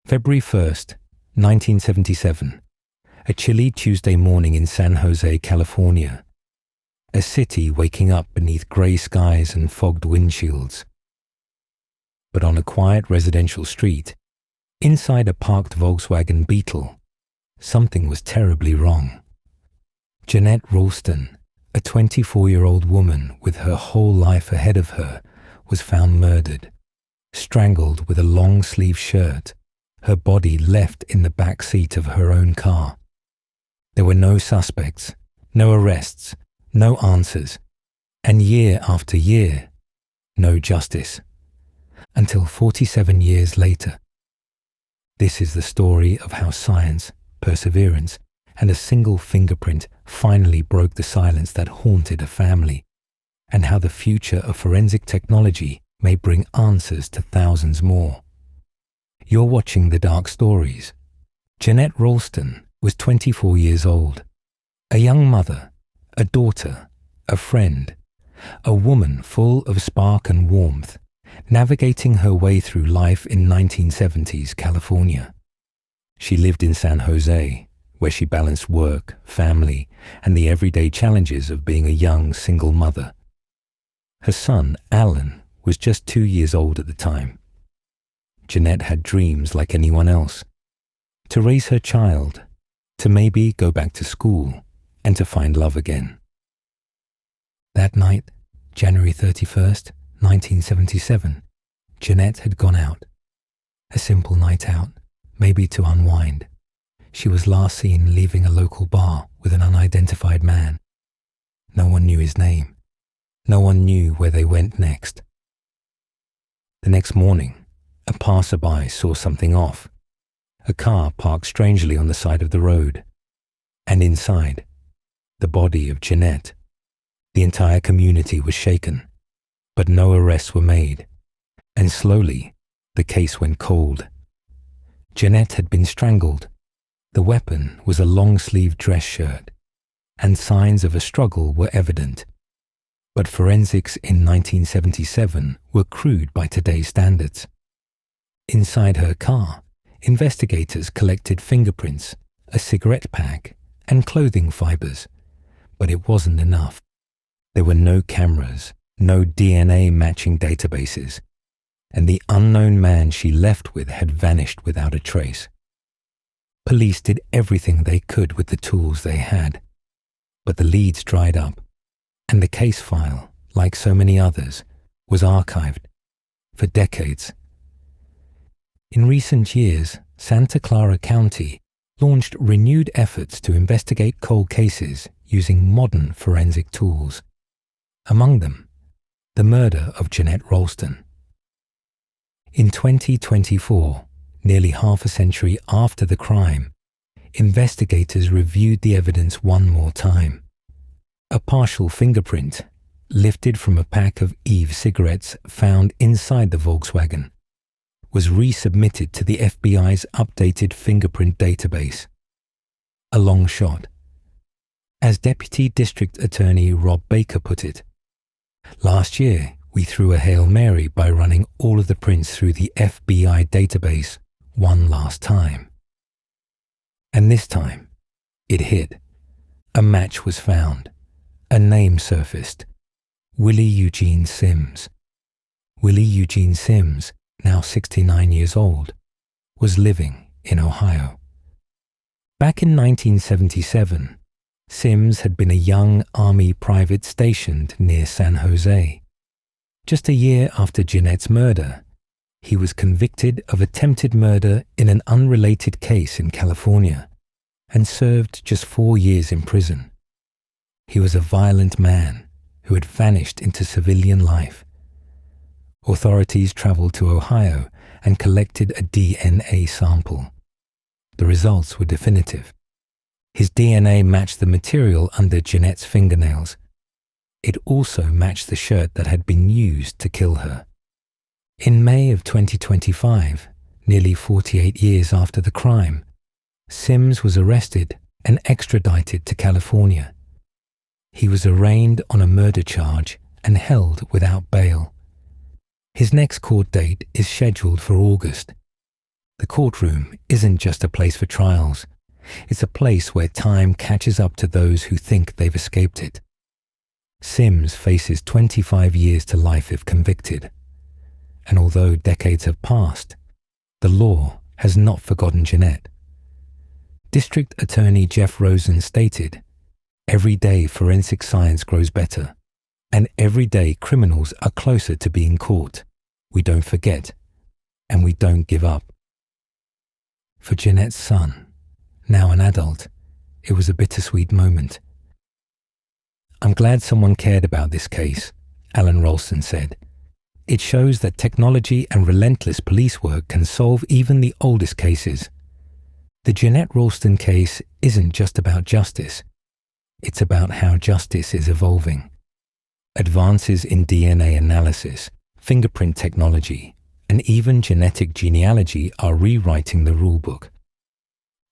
February 1st, 1977. A chilly Tuesday morning in San Jose, California. A city waking up beneath grey skies and fogged windshields. But on a quiet residential street, inside a parked Volkswagen Beetle, something was terribly wrong. Jeanette Ralston, a 24-year-old woman with her whole life ahead of her, was found murdered, strangled with a long-sleeved shirt, her body left in the back seat of her own car. There were no suspects, no arrests, no answers, and year after year, no justice. Until 47 years later. This is the story of how science, perseverance, and a single fingerprint finally broke the silence that haunted a family, and how the future of forensic technology may bring answers to thousands more. You're watching The Dark Stories. Jeanette Ralston was 24 years old, a young mother, a daughter, a friend, a woman full of spark and warmth, navigating her way through life in 1970s California. She lived in San Jose, where she balanced work, family, and the everyday challenges of being a young single mother. Her son, Alan, was just 2 years old at the time. Jeanette had dreams like anyone else. To raise her child, to maybe go back to school, and to find love again. That night, January 31st, 1977, Jeanette had gone out. A simple night out, maybe to unwind. She was last seen leaving a local bar with an unidentified man. No one knew his name. No one knew where they went next. The next morning, a passerby saw something off. A car parked strangely on the side of the road. And inside, the body of Jeanette. The entire community was shaken, but no arrests were made. And slowly, the case went cold. Jeanette had been strangled. The weapon was a long-sleeved dress shirt, and signs of a struggle were evident. But forensics in 1977 were crude by today's standards. Inside her car, investigators collected fingerprints, a cigarette pack, and clothing fibers. But it wasn't enough. There were no cameras, no DNA matching databases, and the unknown man she left with had vanished without a trace. Police did everything they could with the tools they had, but the leads dried up, and the case file, like so many others, was archived for decades. In recent years, Santa Clara County launched renewed efforts to investigate cold cases using modern forensic tools. Among them, the murder of Jeanette Ralston. In 2024, nearly half a century after the crime, investigators reviewed the evidence one more time. A partial fingerprint, lifted from a pack of Eve cigarettes found inside the Volkswagen, was resubmitted to the FBI's updated fingerprint database. A long shot. As Deputy District Attorney Rob Baker put it, "Last year, we threw a Hail Mary by running all of the prints through the FBI database one last time. And this time, it hit. A match was found. A name surfaced. Willie Eugene Sims. Willie Eugene Sims, now 69 years old, was living in Ohio. Back in 1977, Sims had been a young Army private stationed near San Jose. Just a year after Jeanette's murder, he was convicted of attempted murder in an unrelated case in California and served just 4 years in prison. He was a violent man who had vanished into civilian life. Authorities traveled to Ohio and collected a DNA sample. The results were definitive. His DNA matched the material under Jeanette's fingernails. It also matched the shirt that had been used to kill her. In May of 2025, nearly 48 years after the crime, Sims was arrested and extradited to California. He was arraigned on a murder charge and held without bail. His next court date is scheduled for August. The courtroom isn't just a place for trials. It's a place where time catches up to those who think they've escaped it. Sims faces 25 years to life if convicted. And although decades have passed, the law has not forgotten Jeanette. District Attorney Jeff Rosen stated, "Every day forensic science grows better, and every day criminals are closer to being caught. We don't forget, and we don't give up." For Jeanette's son, now an adult, it was a bittersweet moment. "I'm glad someone cared about this case," Alan Ralston said. "It shows that technology and relentless police work can solve even the oldest cases." The Jeanette Ralston case isn't just about justice. It's about how justice is evolving. Advances in DNA analysis, fingerprint technology, and even genetic genealogy are rewriting the rulebook.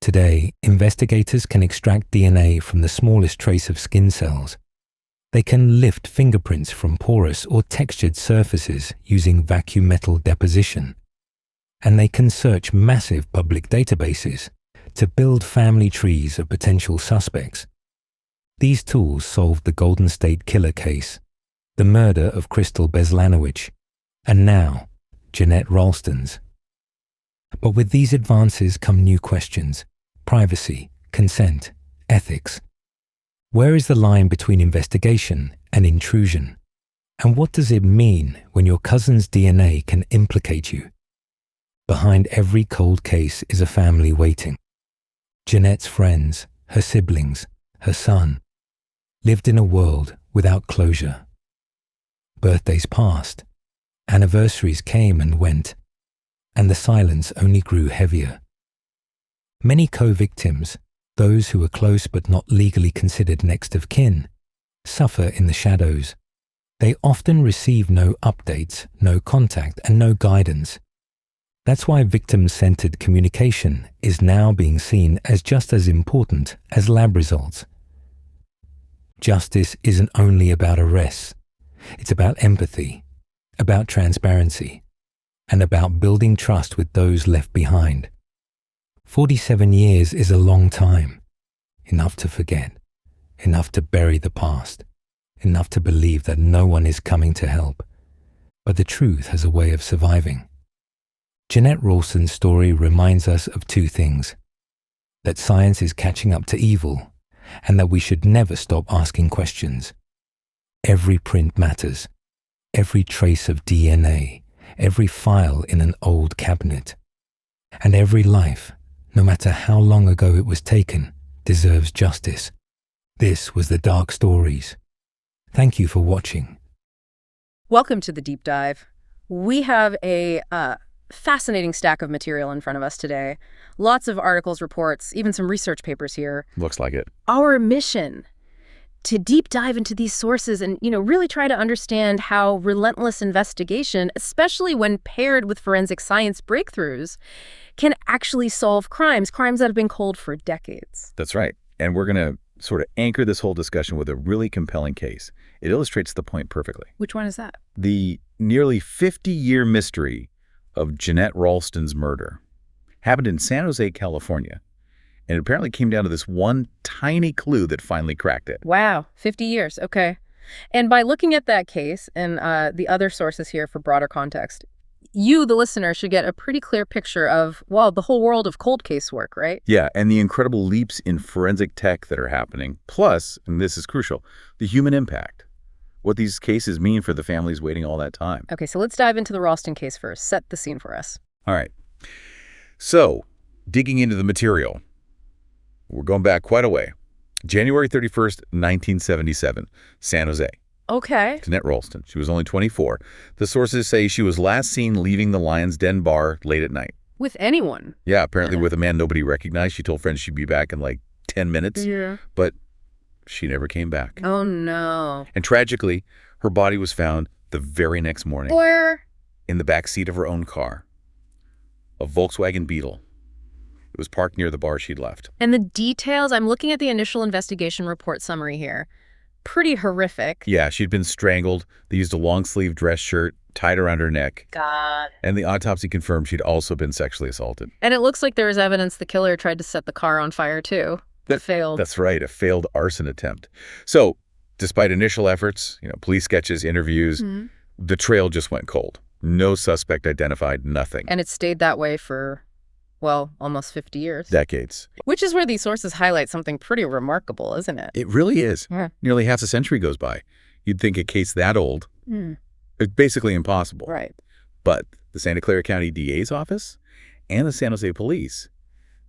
Today, investigators can extract DNA from the smallest trace of skin cells. They can lift fingerprints from porous or textured surfaces using vacuum metal deposition. And they can search massive public databases to build family trees of potential suspects. These tools solved the Golden State Killer case, the murder of Crystal Beslanowicz, and now Jeanette Ralston's. But with these advances come new questions: privacy, consent, ethics. Where is the line between investigation and intrusion? And what does it mean when your cousin's DNA can implicate you? Behind every cold case is a family waiting. Jeanette's friends, her siblings, her son, lived in a world without closure. Birthdays passed, anniversaries came and went, and the silence only grew heavier. Many co-victims, those who were close but not legally considered next of kin, suffer in the shadows. They often receive no updates, no contact, and no guidance. That's why victim-centered communication is now being seen as just as important as lab results. Justice isn't only about arrests. It's about empathy, about transparency, and about building trust with those left behind. 47 years is a long time. Enough to forget, enough to bury the past, enough to believe that no one is coming to help. But the truth has a way of surviving. Jeanette Ralston's story reminds us of two things: that science is catching up to evil, and that we should never stop asking questions. Every print matters, every trace of DNA, every file in an old cabinet, and every life, no matter how long ago it was taken, deserves justice. This was The Dark Stories. Thank you for watching. Welcome to the deep dive. We have a fascinating stack of material in front of us today. Lots of articles, reports, even some research papers here. Looks like it. Our mission: to deep dive into these sources and, really try to understand how relentless investigation, especially when paired with forensic science breakthroughs, can actually solve crimes that have been cold for decades. That's right. And we're going to sort of anchor this whole discussion with a really compelling case. It illustrates the point perfectly. Which one is that? The nearly 50-year mystery of Jeanette Ralston's murder happened in San Jose, California. And it apparently came down to this one tiny clue that finally cracked it. Wow, 50 years, okay. And by looking at that case and the other sources here for broader context, you, the listener, should get a pretty clear picture of, well, the whole world of cold case work, right? Yeah, and the incredible leaps in forensic tech that are happening. Plus, and this is crucial, the human impact. What these cases mean for the families waiting all that time. Okay, so let's dive into the Ralston case first. Set the scene for us. All right. So, digging into the material, we're going back quite a way. January 31st, 1977, San Jose. Okay. Jeanette Ralston. She was only 24. The sources say she was last seen leaving the Lion's Den bar late at night. With anyone? Yeah, apparently with a man nobody recognized. She told friends she'd be back in like 10 minutes. Yeah. But she never came back. Oh, no. And tragically, her body was found the very next morning. Where? In the back seat of her own car. A Volkswagen Beetle. It was parked near the bar she'd left. And the details, I'm looking at the initial investigation report summary here. pretty horrific. Yeah, she'd been strangled. They used a long-sleeve dress shirt tied around her neck. God. And the autopsy confirmed she'd also been sexually assaulted. And it looks like there was evidence the killer tried to set the car on fire, too. That failed. That's right, a failed arson attempt. So, despite initial efforts, police sketches, interviews, the trail just went cold. No suspect identified, nothing. And it stayed that way for, well, almost 50 years. Decades. Which is where these sources highlight something pretty remarkable, isn't it? It really is. Yeah. Nearly half a century goes by. You'd think a case that old, it's basically impossible. Right. But the Santa Clara County DA's office and the San Jose police,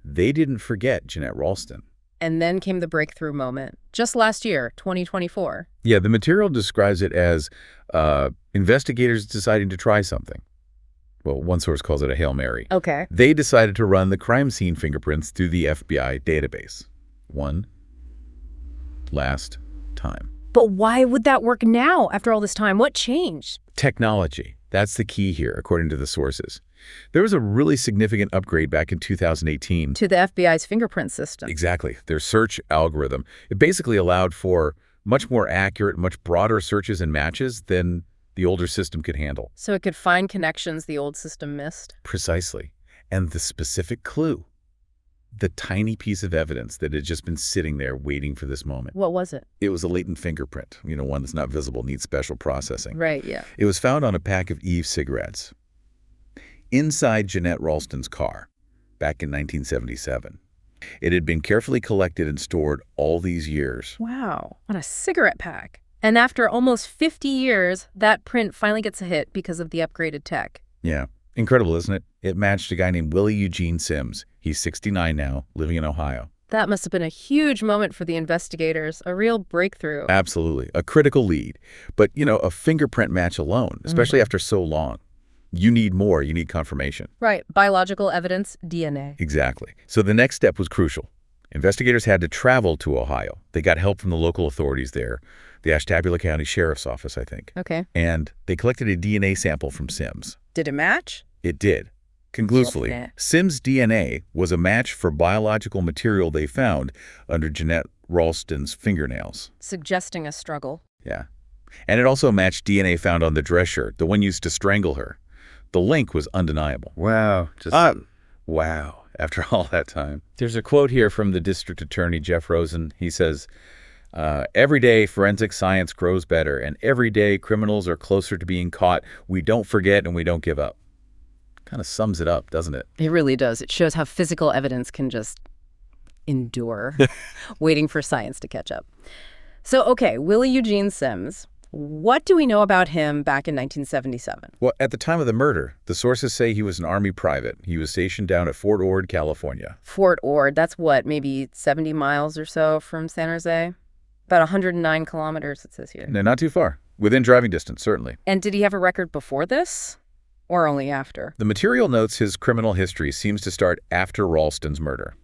they didn't forget Jeanette Ralston. And then came the breakthrough moment, just last year, 2024. Yeah, the material describes it as investigators deciding to try something. Well, one source calls it a Hail Mary. Okay. They decided to run the crime scene fingerprints through the FBI database. One last time. But why would that work now after all this time? What changed? Technology. That's the key here, according to the sources. There was a really significant upgrade back in 2018. To the FBI's fingerprint system. Exactly. Their search algorithm. It basically allowed for much more accurate, much broader searches and matches than the older system could handle. So it could find connections the old system missed? Precisely. And the specific clue, the tiny piece of evidence that had just been sitting there waiting for this moment. What was it? It was a latent fingerprint, one that's not visible, needs special processing. Right, yeah. It was found on a pack of Eve cigarettes inside Jeanette Ralston's car back in 1977. It had been carefully collected and stored all these years. Wow, on a cigarette pack. And after almost 50 years, that print finally gets a hit because of the upgraded tech. Yeah. Incredible, isn't it? It matched a guy named Willie Eugene Sims. He's 69 now, living in Ohio. That must have been a huge moment for the investigators, a real breakthrough. Absolutely. A critical lead. But, a fingerprint match alone, especially after so long, you need more. You need confirmation. Right. Biological evidence, DNA. Exactly. So the next step was crucial. Investigators had to travel to Ohio. They got help from the local authorities there, the Ashtabula County Sheriff's Office, I think. Okay. And they collected a DNA sample from Sims. Did it match? It did. Conclusively, Sims' DNA was a match for biological material they found under Jeanette Ralston's fingernails. Suggesting a struggle. Yeah. And it also matched DNA found on the dress shirt, the one used to strangle her. The link was undeniable. Wow. Wow. After all that time. There's a quote here from the district attorney, Jeff Rosen. He says, every day forensic science grows better, and every day criminals are closer to being caught. We don't forget and we don't give up. Kind of sums it up, doesn't it? It really does. It shows how physical evidence can just endure, waiting for science to catch up. So, okay, Willie Eugene Sims. What do we know about him back in 1977? Well, at the time of the murder, the sources say he was an Army private. He was stationed down at Fort Ord, California. Fort Ord, that's what, maybe 70 miles or so from San Jose? About 109 kilometers, it says here. No, not too far. Within driving distance, certainly. And did he have a record before this? Or only after? The material notes his criminal history seems to start after Ralston's murder.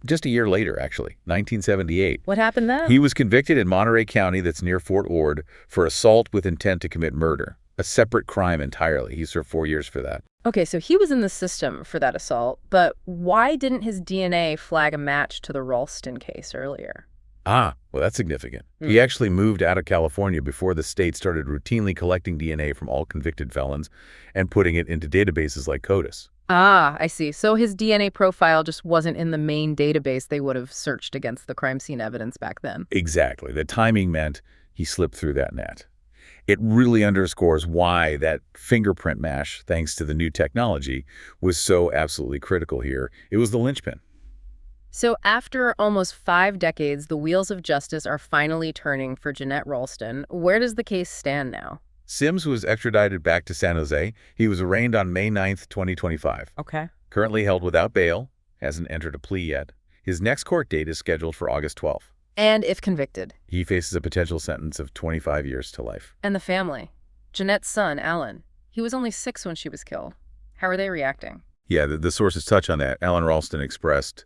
Just a year later, actually, 1978. What happened then? He was convicted in Monterey County, that's near Fort Ord, for assault with intent to commit murder, a separate crime entirely. He served 4 years for that. Okay, so he was in the system for that assault, but why didn't his DNA flag a match to the Ralston case earlier? Well, that's significant. He actually moved out of California before the state started routinely collecting DNA from all convicted felons and putting it into databases like CODIS. I see. So his DNA profile just wasn't in the main database they would have searched against the crime scene evidence back then. Exactly. The timing meant he slipped through that net. It really underscores why that fingerprint match, thanks to the new technology, was so absolutely critical here. It was the linchpin. So after almost 5 decades, the wheels of justice are finally turning for Jeanette Ralston. Where does the case stand now? Sims was extradited back to San Jose. He was arraigned on May 9th, 2025. Okay. Currently held without bail, hasn't entered a plea yet. His next court date is scheduled for August 12th. And if convicted? He faces a potential sentence of 25 years to life. And the family? Jeanette's son, Alan. He was only 6 when she was killed. How are they reacting? Yeah, the sources touch on that. Alan Ralston expressed,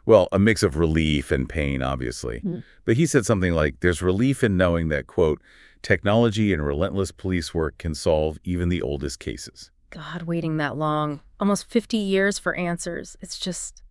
well, a mix of relief and pain, obviously. But he said something like, there's relief in knowing that, quote, technology and relentless police work can solve even the oldest cases. God, waiting that long. Almost 50 years for answers. It's just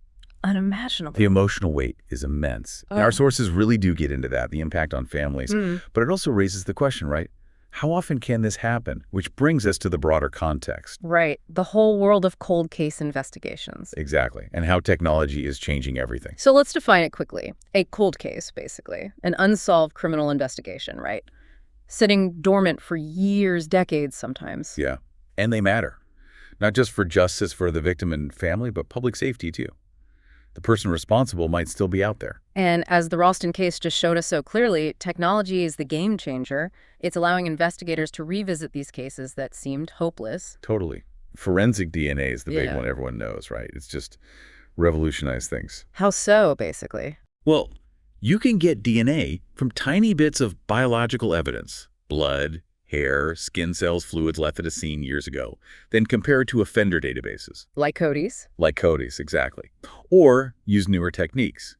unimaginable. The emotional weight is immense. And our sources really do get into that, the impact on families. But it also raises the question, right? How often can this happen? Which brings us to the broader context. Right. The whole world of cold case investigations. Exactly. And how technology is changing everything. So let's define it quickly. A cold case, basically. An unsolved criminal investigation, right? Sitting dormant for years, decades sometimes. Yeah. And they matter. Not just for justice for the victim and family, but public safety, too. The person responsible might still be out there. And as the Ralston case just showed us so clearly, technology is the game changer. It's allowing investigators to revisit these cases that seemed hopeless. Totally. Forensic DNA is the big one everyone knows, right? It's just revolutionized things. How so, basically? Well, you can get DNA from tiny bits of biological evidence, blood, hair, skin cells, fluids left at a scene years ago, then compare it to offender databases. Like Cody's? Like Cody's, exactly. Or use newer techniques.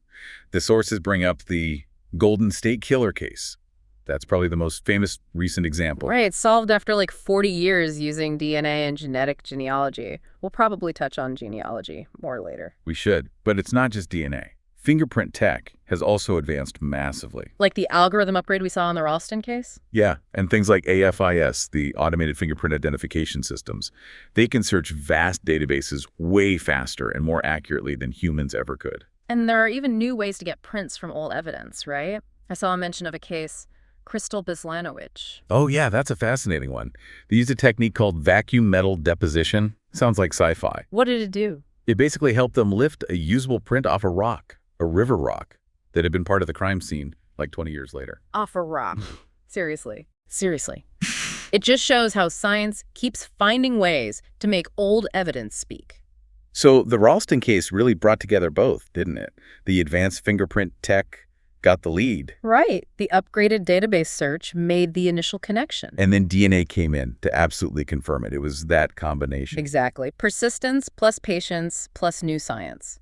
The sources bring up the Golden State Killer case. That's probably the most famous recent example. Right, solved after like 40 years using DNA and genetic genealogy. We'll probably touch on genealogy more later. We should, but it's not just DNA. Fingerprint tech has also advanced massively. Like the algorithm upgrade we saw in the Ralston case? Yeah, and things like AFIS, the automated fingerprint identification systems, they can search vast databases way faster and more accurately than humans ever could. And there are even new ways to get prints from old evidence, right? I saw a mention of a case, Crystal Bislanowicz. Oh yeah, that's a fascinating one. They used a technique called vacuum metal deposition. Sounds like sci-fi. What did it do? It basically helped them lift a usable print off a rock, a river rock, that had been part of the crime scene like 20 years later. Off a rock. Seriously. Seriously. It just shows how science keeps finding ways to make old evidence speak. So the Ralston case really brought together both, didn't it? The advanced fingerprint tech got the lead. Right. The upgraded database search made the initial connection. And then DNA came in to absolutely confirm it. It was that combination. Exactly. Persistence plus patience plus new science.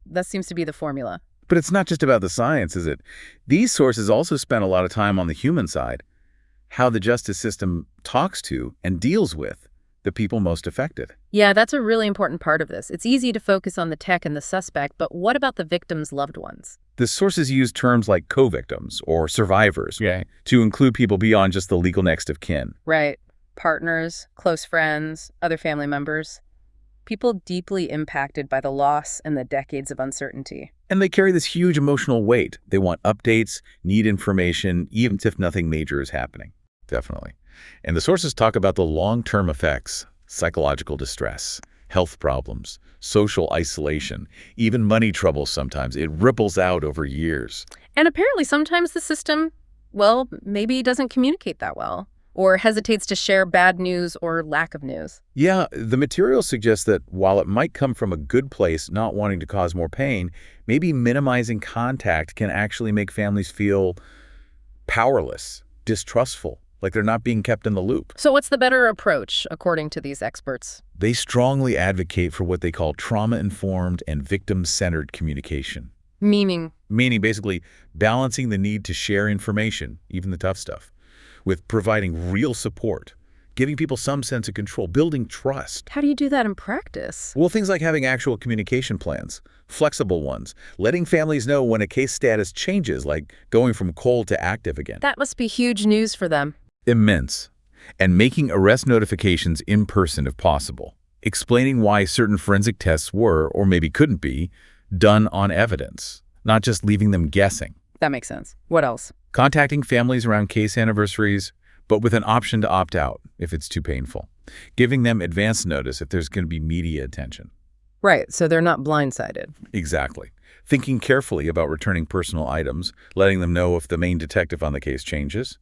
That seems to be the formula. But it's not just about the science, is it? These sources also spent a lot of time on the human side, how the justice system talks to and deals with the people most affected. Yeah, that's a really important part of this. It's easy to focus on the tech and the suspect, but what about the victim's loved ones? The sources use terms like co-victims or survivors to include people beyond just the legal next of kin. Right. Partners, close friends, other family members. People deeply impacted by the loss and the decades of uncertainty. And they carry this huge emotional weight. They want updates, need information, even if nothing major is happening. Definitely. And the sources talk about the long-term effects, psychological distress, health problems, social isolation, even money trouble sometimes. It ripples out over years. And apparently sometimes the system, well, maybe doesn't communicate that well, or hesitates to share bad news or lack of news. Yeah, the material suggests that while it might come from a good place, not wanting to cause more pain, maybe minimizing contact can actually make families feel powerless, distrustful, like they're not being kept in the loop. So what's the better approach, according to these experts? They strongly advocate for what they call trauma-informed and victim-centered communication. Meaning Basically balancing the need to share information, even the tough stuff, with providing real support, giving people some sense of control, building trust. how do you do that in practice? Well, things like having actual communication plans, flexible ones, letting families know when a case status changes, like going from cold to active again. That must be huge news for them. Immense. And making arrest notifications in person if possible, explaining why certain forensic tests were, or maybe couldn't be, done on evidence, not just leaving them guessing. That makes sense. What else? Contacting families around case anniversaries, but with an option to opt out if it's too painful. Giving them advance notice if there's going to be media attention. Right, so they're not blindsided. Exactly. Thinking carefully about returning personal items, letting them know if the main detective on the case changes.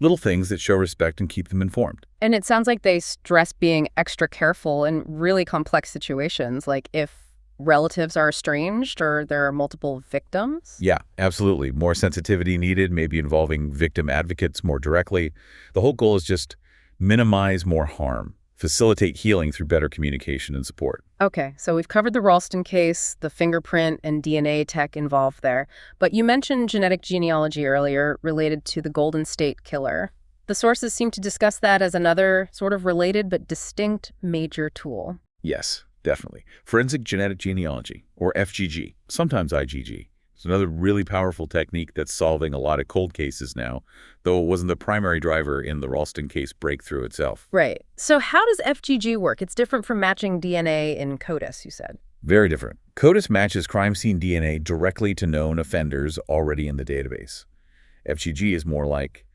Little things that show respect and keep them informed. And it sounds like they stress being extra careful in really complex situations, like if relatives are estranged or there are multiple victims. Yeah, absolutely. More sensitivity needed, maybe involving victim advocates more directly. The whole goal is just minimize more harm, facilitate healing through better communication and support. Okay, so we've covered the Ralston case, the fingerprint and DNA tech involved there. But you mentioned genetic genealogy earlier related to the Golden State Killer. The sources seem to discuss that as another sort of related but distinct major tool. Yes. Definitely. Forensic genetic genealogy, or FGG, sometimes IgG. It's another really powerful technique that's solving a lot of cold cases now, though it wasn't the primary driver in the Ralston case breakthrough itself. Right. So how does FGG work? It's different from matching DNA in CODIS, you said. Very different. CODIS matches crime scene DNA directly to known offenders already in the database. FGG is more like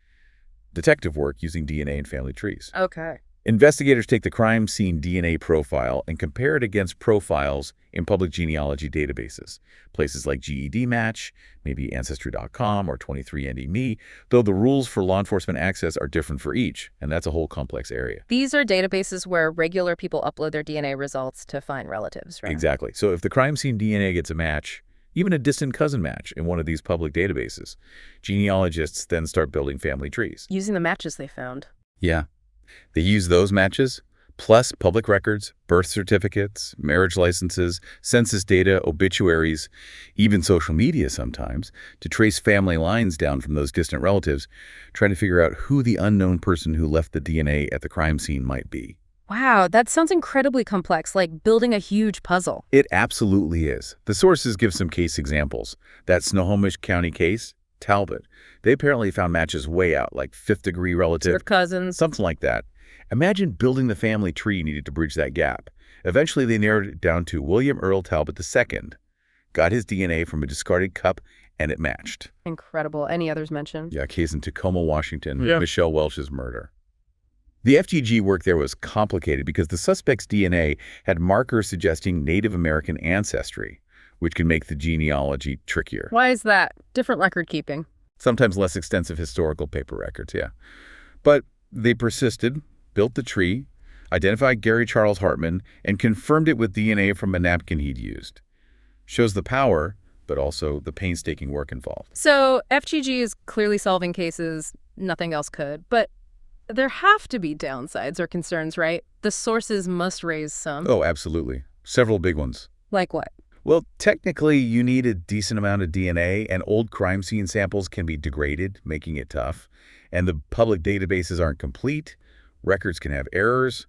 detective work using DNA and family trees. Okay. Investigators take the crime scene DNA profile and compare it against profiles in public genealogy databases, places like GED Match, maybe Ancestry.com or 23andMe, though the rules for law enforcement access are different for each, and that's a whole complex area. These are databases where regular people upload their DNA results to find relatives, right? Exactly. So if the crime scene DNA gets a match, even a distant cousin match in one of these public databases, genealogists then start building family trees. Using the matches they found. Yeah. They use those matches, plus public records, birth certificates, marriage licenses, census data, obituaries, even social media sometimes, to trace family lines down from those distant relatives, trying to figure out who the unknown person who left the DNA at the crime scene might be. Wow, that sounds incredibly complex, like building a huge puzzle. It absolutely is. The sources give some case examples. That Snohomish County case, Talbot, they apparently found matches way out, like fifth-degree relative. Their cousins. Something like that. Imagine building the family tree needed to bridge that gap. Eventually, they narrowed it down to William Earl Talbot II, got his DNA from a discarded cup, and it matched. Incredible. Any others mentioned? Yeah, case in Tacoma, Washington, Michelle Welch's murder. The FGG work there was complicated because the suspect's DNA had markers suggesting Native American ancestry, which can make the genealogy trickier. Why is that? Different record keeping. Sometimes less extensive historical paper records, yeah. But they persisted, built the tree, identified Gary Charles Hartman, and confirmed it with DNA from a napkin he'd used. Shows the power, but also the painstaking work involved. So FGG is clearly solving cases nothing else could, but there have to be downsides or concerns, right? The sources must raise some. Oh, absolutely. Several big ones. Like what? Well, technically, you need a decent amount of DNA, and old crime scene samples can be degraded, making it tough. And the public databases aren't complete. Records can have errors.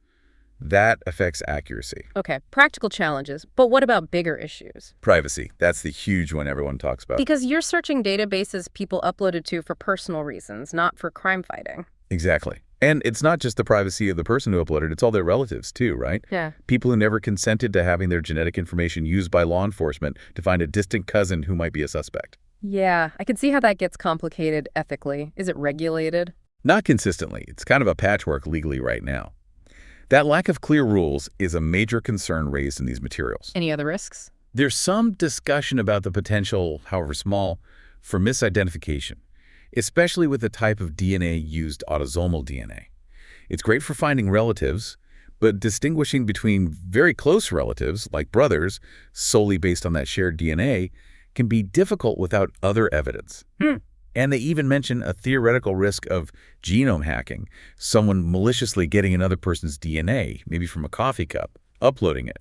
That affects accuracy. Okay, practical challenges. But what about bigger issues? Privacy. That's the huge one everyone talks about. Because you're searching databases people uploaded to for personal reasons, not for crime fighting. Exactly. And it's not just the privacy of the person who uploaded, it's all their relatives too, right? Yeah. People who never consented to having their genetic information used by law enforcement to find a distant cousin who might be a suspect. Yeah, I can see how that gets complicated ethically. Is it regulated? Not consistently. It's kind of a patchwork legally right now. That lack of clear rules is a major concern raised in these materials. Any other risks? There's some discussion about the potential, however small, for misidentification, especially with the type of DNA used, autosomal DNA. It's great for finding relatives, but distinguishing between very close relatives, like brothers, solely based on that shared DNA, can be difficult without other evidence. And they even mention a theoretical risk of genome hacking, someone maliciously getting another person's DNA, maybe from a coffee cup, uploading it.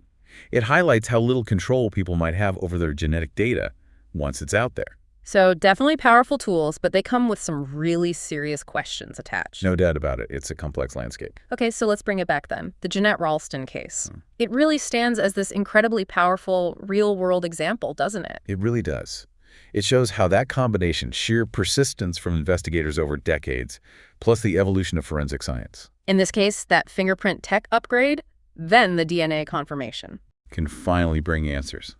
It highlights how little control people might have over their genetic data once it's out there. So definitely powerful tools, but they come with some really serious questions attached. No doubt about it. It's a complex landscape. Okay, so let's bring it back then. The Jeanette Ralston case. It really stands as this incredibly powerful real-world example, doesn't it? It really does. It shows how that combination, sheer persistence from investigators over decades, plus the evolution of forensic science. In this case, that fingerprint tech upgrade, then the DNA confirmation. Can finally bring answers.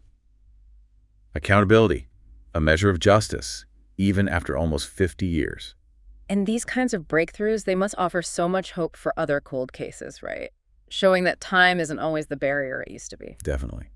Accountability. A measure of justice, even after almost 50 years. And these kinds of breakthroughs, they must offer so much hope for other cold cases, right? Showing that time isn't always the barrier it used to be. Definitely.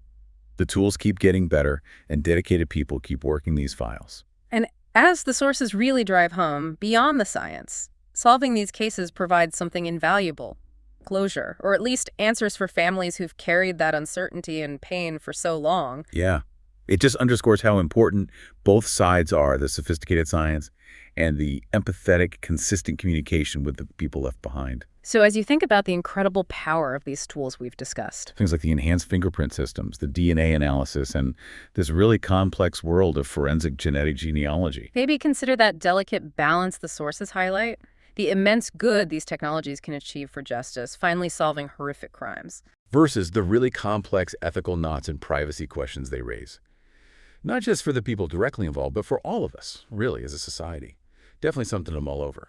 The tools keep getting better, and dedicated people keep working these files. And as the sources really drive home, beyond the science, solving these cases provides something invaluable. Closure, or at least answers for families who've carried that uncertainty and pain for so long. Yeah. It just underscores how important both sides are, the sophisticated science and the empathetic, consistent communication with the people left behind. So as you think about the incredible power of these tools we've discussed. Things like the enhanced fingerprint systems, the DNA analysis, and this really complex world of forensic genetic genealogy. Maybe consider that delicate balance the sources highlight. the immense good these technologies can achieve for justice, finally solving horrific crimes. Versus the really complex ethical knots and privacy questions they raise. Not just for the people directly involved, but for all of us, really, as a society. Definitely something to mull over.